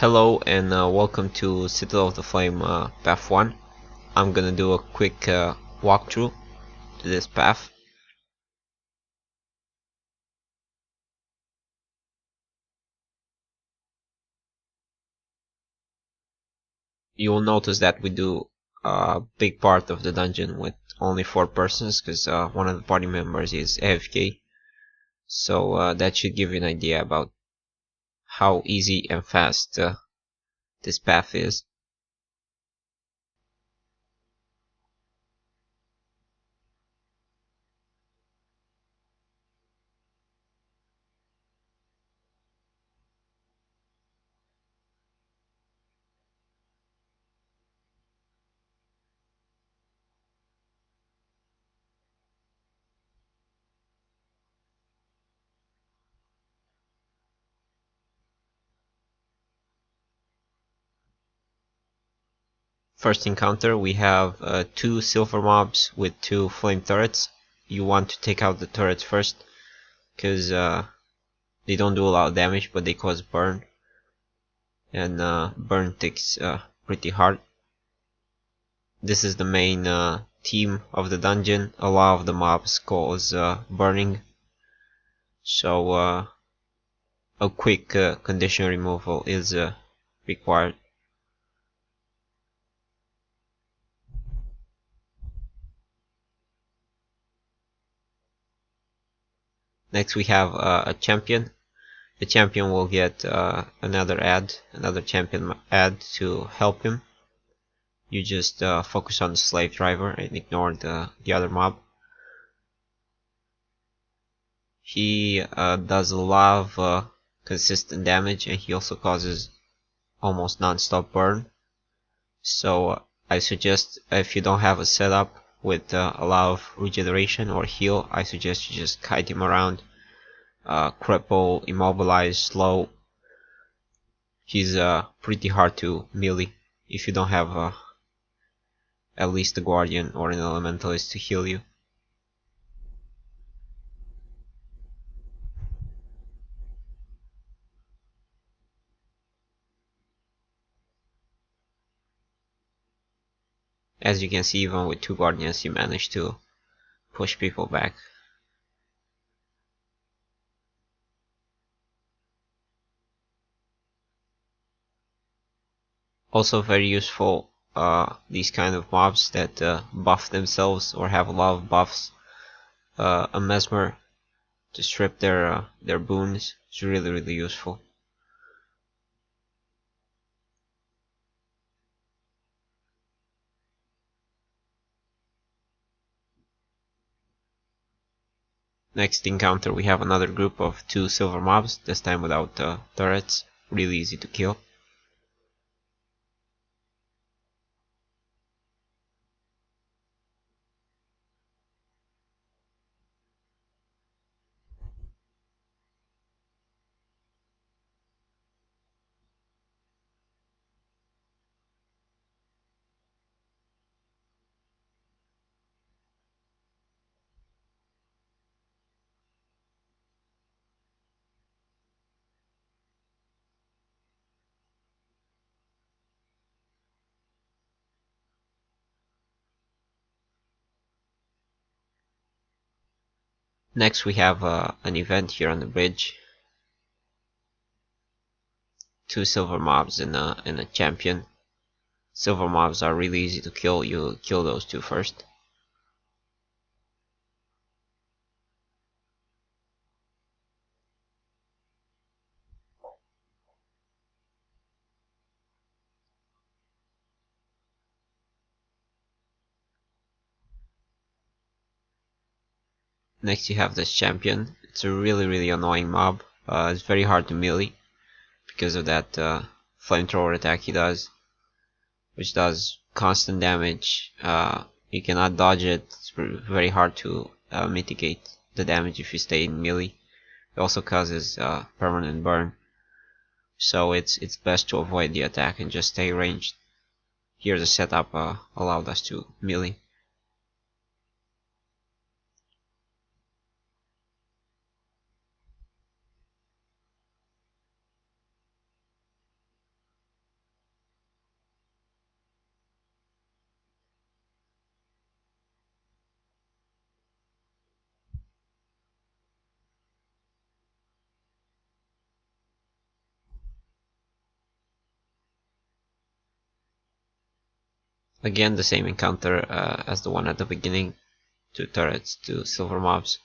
Hello and welcome to Citadel of the Flame Path 1. I'm gonna do a quick walkthrough to this path. You will notice that we do a big part of the dungeon with only 4 persons because one of the party members is AFK. So that should give you an idea about how easy and fast this path is. First encounter, we have 2 silver mobs with 2 flame turrets. You want to take out the turrets first because they don't do a lot of damage, but they cause burn, and burn ticks pretty hard. This is the main theme of the dungeon. A lot of the mobs cause burning, so a quick condition removal is required. Next we have a champion. The champion will get another champion ad to help him. You just focus on the slave driver and ignore the other mob. He does a lot of consistent damage, and he also causes almost non-stop burn. So I suggest, if you don't have a setup with a lot of regeneration or heal, I suggest you just kite him around, cripple, immobilize, slow. He's pretty hard to melee if you don't have at least a guardian or an elementalist to heal you. As you can see, even with 2 guardians, you manage to push people back. Also very useful, these kind of mobs that buff themselves or have a lot of buffs. A mesmer to strip their boons is really useful. Next encounter, we have another group of 2 silver mobs, this time without turrets. Really easy to kill. Next we have an event here on the bridge. 2 silver mobs and a champion. Silver mobs are really easy to kill. You kill those 2 first. Next you have this champion. It's a really annoying mob. It's very hard to melee because of that flamethrower attack he does, which does constant damage. You cannot dodge it. It's very hard to mitigate the damage if you stay in melee. It also causes permanent burn, so it's best to avoid the attack and just stay ranged. Here the setup allowed us to melee. Again, the same encounter as the one at the beginning. 2 turrets, 2 silver mobs.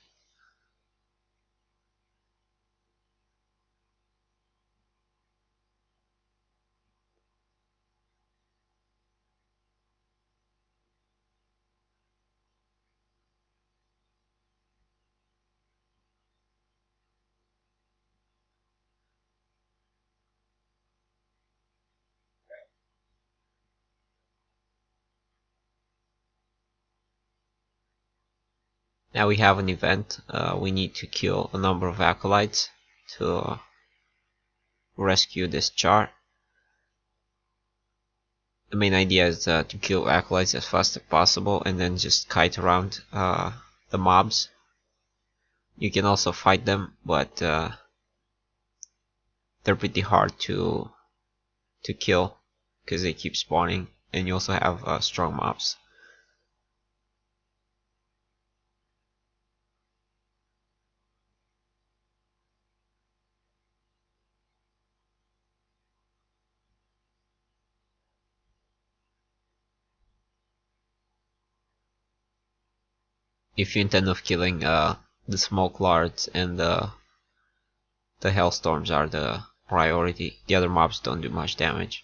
Now we have an event. We need to kill a number of acolytes to rescue this char. The main idea is to kill acolytes as fast as possible and then just kite around the mobs. You can also fight them, but they're pretty hard to kill because they keep spawning, and you also have strong mobs. If you intend of killing the smoke lords and the hellstorms are the priority, the other mobs don't do much damage.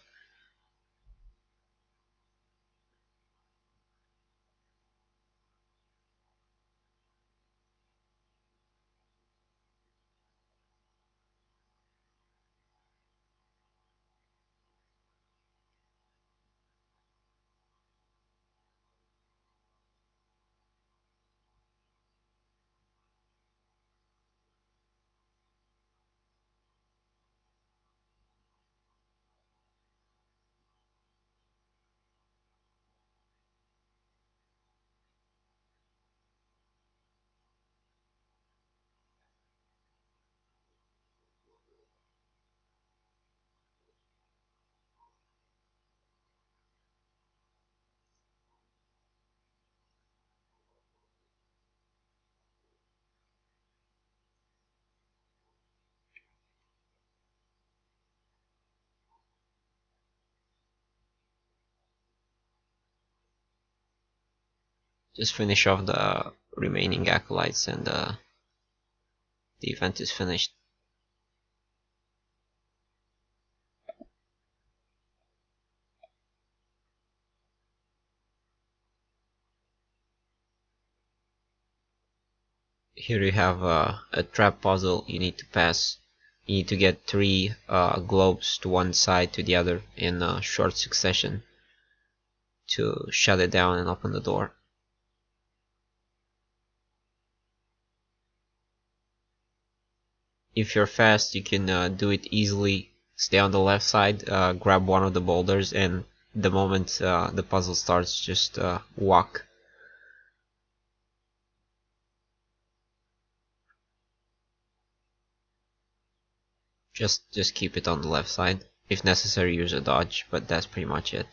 Just finish off the remaining acolytes and the event is finished. Here you have a trap puzzle you need to pass. You need to get 3 globes to one side to the other in short succession to shut it down and open the door. If you're fast, you can do it easily. Stay on the left side, grab one of the boulders, and the moment the puzzle starts, just walk. Just keep it on the left side. If necessary, use a dodge, but that's pretty much it.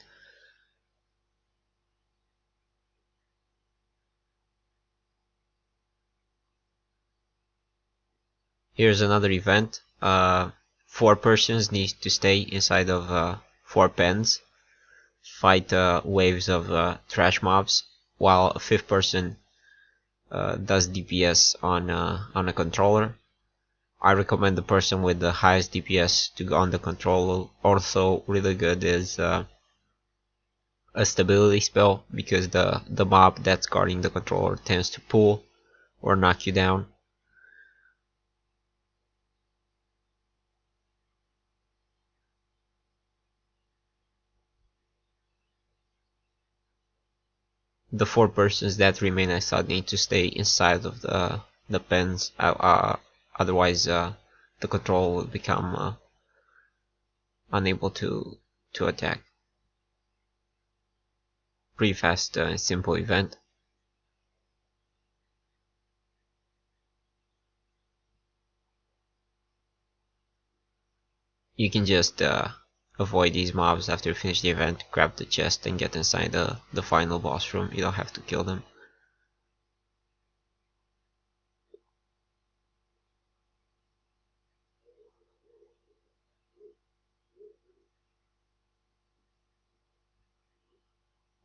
Here's another event. 4 persons need to stay inside of 4 pens, fight waves of trash mobs, while a 5th person does DPS on a controller. I recommend the person with the highest DPS to go on the controller. Also, really good is a stability spell, because the mob that's guarding the controller tends to pull or knock you down. The 4 persons that remain outside need to stay inside of the pens, otherwise the control will become unable to attack. Pretty fast simple event. You can just avoid these mobs after you finish the event, grab the chest and get inside the final boss room. You don't have to kill them.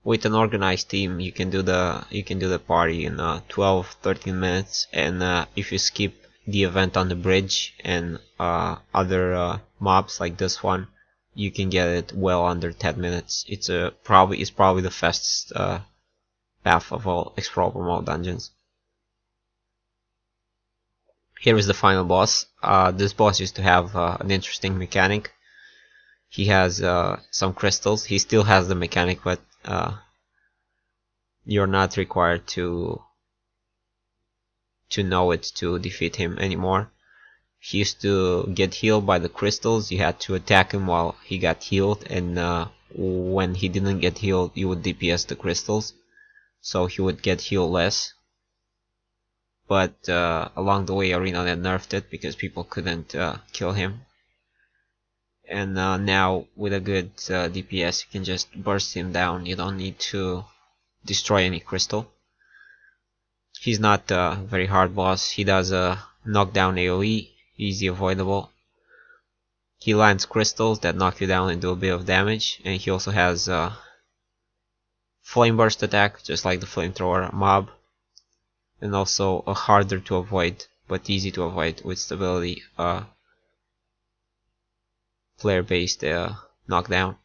with an organized team, you can do the party in 12-13 minutes, and if you skip the event on the bridge and other mobs like this one, you can get it well under 10 minutes. It's probably the fastest path of all explorable mode dungeons. Here is the final boss. This boss used to have an interesting mechanic. He has some crystals. He still has the mechanic, but you're not required to know it to defeat him anymore. He used to get healed by the crystals. You had to attack him while he got healed, and when he didn't get healed, you would DPS the crystals, so he would get healed less. But along the way, Arena had nerfed it because people couldn't kill him. And now with a good DPS, you can just burst him down. You don't need to destroy any crystal. He's not a very hard boss. He does a knockdown AoE, easy avoidable. He lands crystals that knock you down and do a bit of damage, and he also has a flame burst attack, just like the flamethrower mob, and also a harder to avoid but easy to avoid with stability flare based knockdown.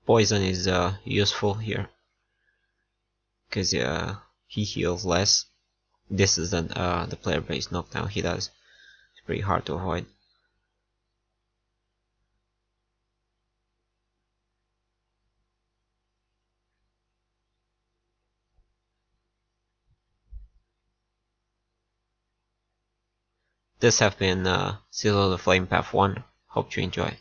Poison is useful here because he heals less. This isn't the player based knockdown he does. It's pretty hard to avoid. This have been Seal of the Flame Path 1. Hope you enjoy.